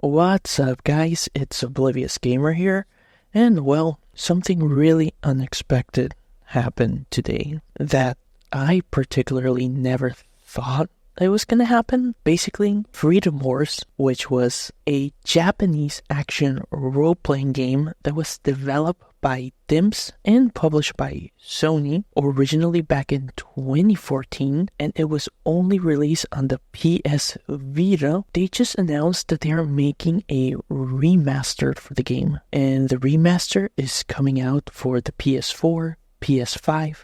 What's up, guys? It's Oblivious Gamer here, and well, something really unexpected happened today that I particularly never thought it was gonna happen. Basically, Freedom Wars, which was a Japanese action role-playing game that was developed by Dimps and published by Sony originally back in 2014, and it was only released on the PS Vita. They just announced that they are making a remaster for the game, and the remaster is coming out for the PS4, PS5,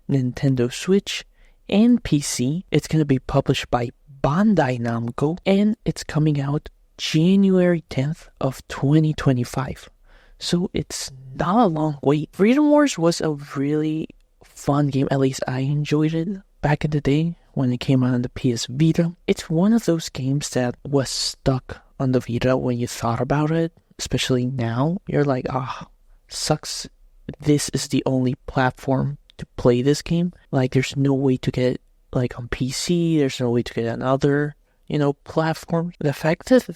Nintendo Switch, and PC. It's going to be published by Bandai Namco, and it's coming out January 10th of 2025. So it's not a long wait. Freedom Wars was a really fun game, at least I enjoyed it back in the day when it came out on the PS Vita. It's one of those games that was stuck on the Vita when you thought about it, especially now. You're like, sucks. This is the only platform to play this game. Like, there's no way to get it, like, on PC. There's no way to get it on other, platforms. The fact that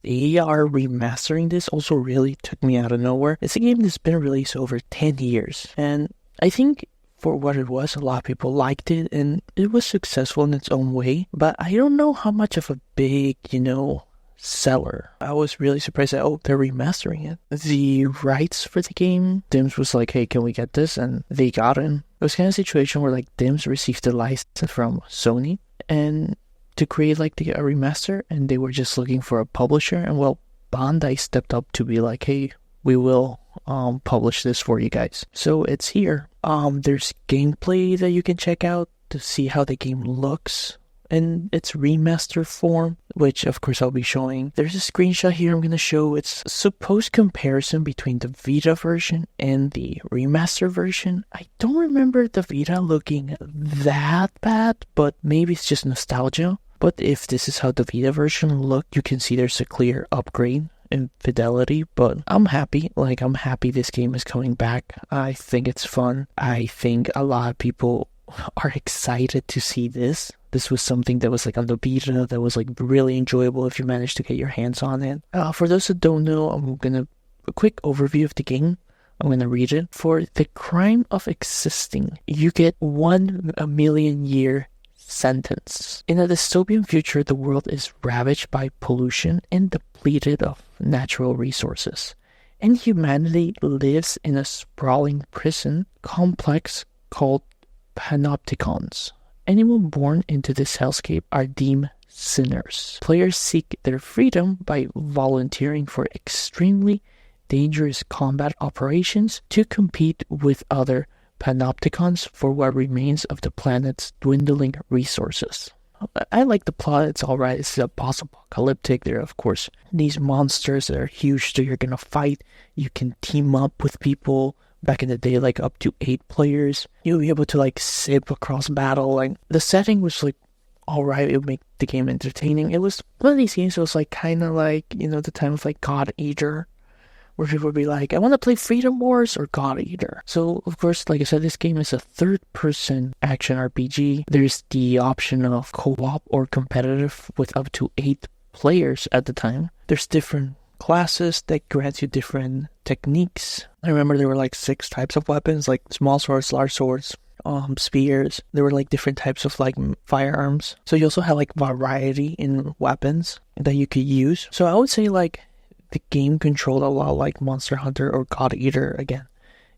they are remastering this also really took me out of nowhere. It's a game that's been released over 10 years, and I think for what it was, a lot of people liked it, and it was successful in its own way, but I don't know how much of a big, seller. I was really surprised that, they're remastering it. The rights for the game, Dims was like, hey, can we get this? And they got it. It was kind of a situation where, like, Dims received the license from Sony, and to create, like, a remaster, and they were just looking for a publisher, and, well, Bandai stepped up to be like, hey, we will publish this for you guys. So it's here. There's gameplay that you can check out to see how the game looks in its remaster form, which of course I'll be showing. There's a screenshot here I'm going to show. It's a supposed comparison between the Vita version and the remaster version. I don't remember the Vita looking that bad, but maybe it's just nostalgia. But if this is how the Vita version looked, you can see there's a clear upgrade in fidelity, but I'm happy. I'm happy this game is coming back. I think it's fun. I think a lot of people are excited to see this. This was something that was on the Vita that was really enjoyable if you managed to get your hands on it. For those that don't know, I'm gonna a quick overview of the game. I'm gonna read it. For the crime of existing, you get 1 million year sentence. In a dystopian future, the world is ravaged by pollution and depleted of natural resources, and humanity lives in a sprawling prison complex called panopticons. Anyone born into this hellscape are deemed sinners. Players seek their freedom by volunteering for extremely dangerous combat operations to compete with other panopticons for what remains of the planet's dwindling resources. I like the plot. It's alright. It's post-apocalyptic. There are, of course, these monsters that are huge that you're gonna fight. You can team up with people. Back in the day, up to 8 players. You'll be able to zip across battle. The setting was alright. It would make the game entertaining. It was one of these games that was kind of the time of God Eater, where people would be like, I want to play Freedom Wars or God Eater. So, of course, like I said, this game is a third-person action RPG. There's the option of co-op or competitive with up to 8 players at the time. There's different classes that grants you different techniques. I remember there were 6 types of weapons, small swords, large swords, spears. There were different types of firearms. So you also had variety in weapons that you could use. So I would say the game controlled a lot like Monster Hunter or God Eater again,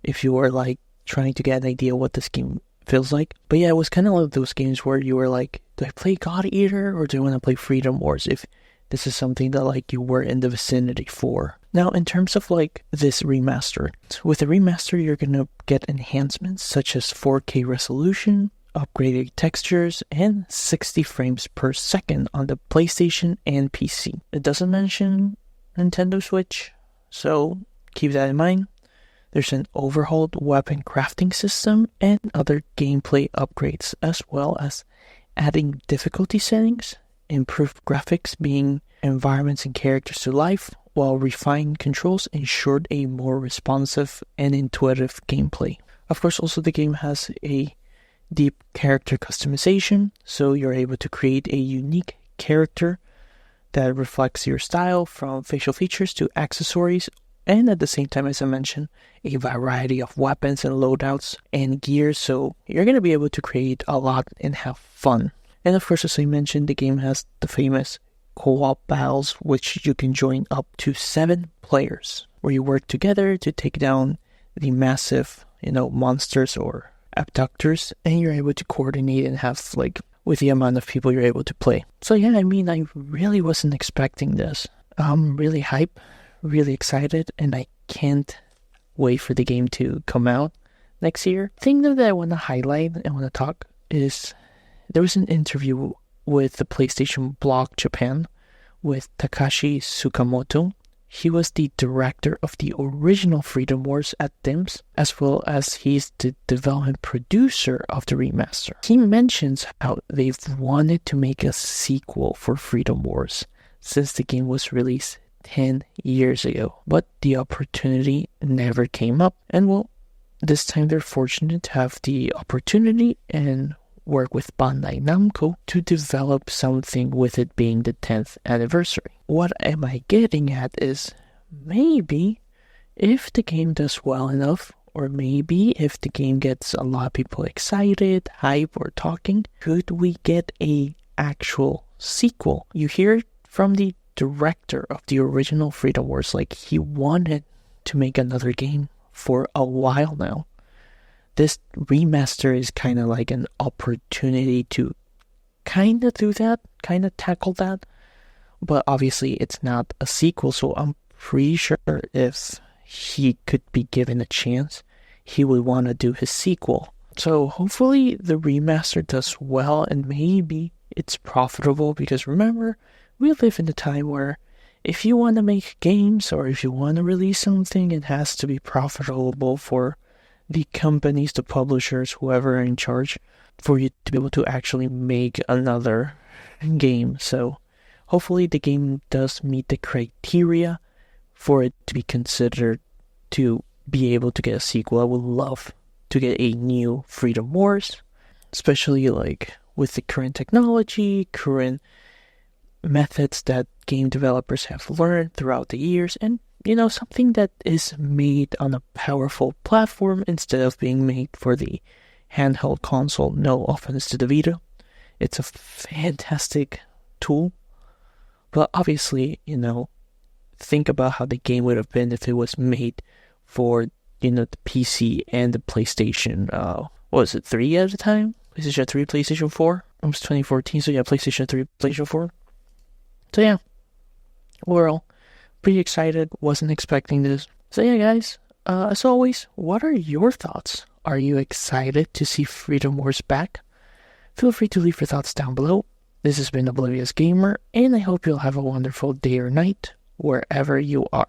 if you were trying to get an idea what this game feels like. But yeah, it was kind of like those games where you were do I play God Eater or do I want to play Freedom Wars? If this is something that you were in the vicinity for. Now, in terms of this remaster, with the remaster, you're going to get enhancements such as 4K resolution, upgraded textures, and 60 frames per second on the PlayStation and PC. It doesn't mention Nintendo Switch, so keep that in mind. There's an overhauled weapon crafting system and other gameplay upgrades, as well as adding difficulty settings, improved graphics, being environments and characters to life, while refined controls ensured a more responsive and intuitive gameplay. Of course, also the game has a deep character customization, so you're able to create a unique character that reflects your style, from facial features to accessories, and at the same time, as I mentioned, a variety of weapons and loadouts and gear, so you're going to be able to create a lot and have fun. And of course, as I mentioned, the game has the famous co-op battles, which you can join up to 7 players, where you work together to take down the massive, monsters or abductors, and you're able to coordinate and have, with the amount of people you're able to play. So yeah, I really wasn't expecting this. I'm really hyped, really excited, and I can't wait for the game to come out next year. The thing that I want to highlight and want to talk is there was an interview with the PlayStation blog Japan with Takashi Tsukamoto. He was the director of the original Freedom Wars at DIMS, as well as he's the development producer of the remaster. He mentions how they've wanted to make a sequel for Freedom Wars since the game was released 10 years ago, but the opportunity never came up. And well, this time they're fortunate to have the opportunity and work with Bandai Namco to develop something, with it being the 10th anniversary. What am I getting at is, maybe if the game does well enough, or maybe if the game gets a lot of people excited, hype, or talking, could we get a actual sequel? You hear from the director of the original Freedom Wars, he wanted to make another game for a while now. This remaster is kind of like an opportunity to kind of do that, kind of tackle that. But obviously it's not a sequel, so I'm pretty sure if he could be given a chance, he would want to do his sequel. So hopefully the remaster does well, and maybe it's profitable, because remember, we live in a time where if you want to make games or if you want to release something, it has to be profitable for the companies, the publishers, whoever are in charge, for you to be able to actually make another game. So hopefully the game does meet the criteria for it to be considered to be able to get a sequel. I would love to get a new Freedom Wars, especially with the current technology, current methods that game developers have learned throughout the years, and something that is made on a powerful platform instead of being made for the handheld console. No offense to the Vita. It's a fantastic tool. But obviously, think about how the game would have been if it was made for, the PC and the PlayStation, what was it, 3 at the time? PlayStation 3, PlayStation 4? It was 2014, so yeah, PlayStation 3, PlayStation 4. So yeah, overall, pretty excited, wasn't expecting this. So yeah, guys, as always, what are your thoughts? Are you excited to see Freedom Wars back? Feel free to leave your thoughts down below. This has been Oblivious Gamer, and I hope you'll have a wonderful day or night, wherever you are.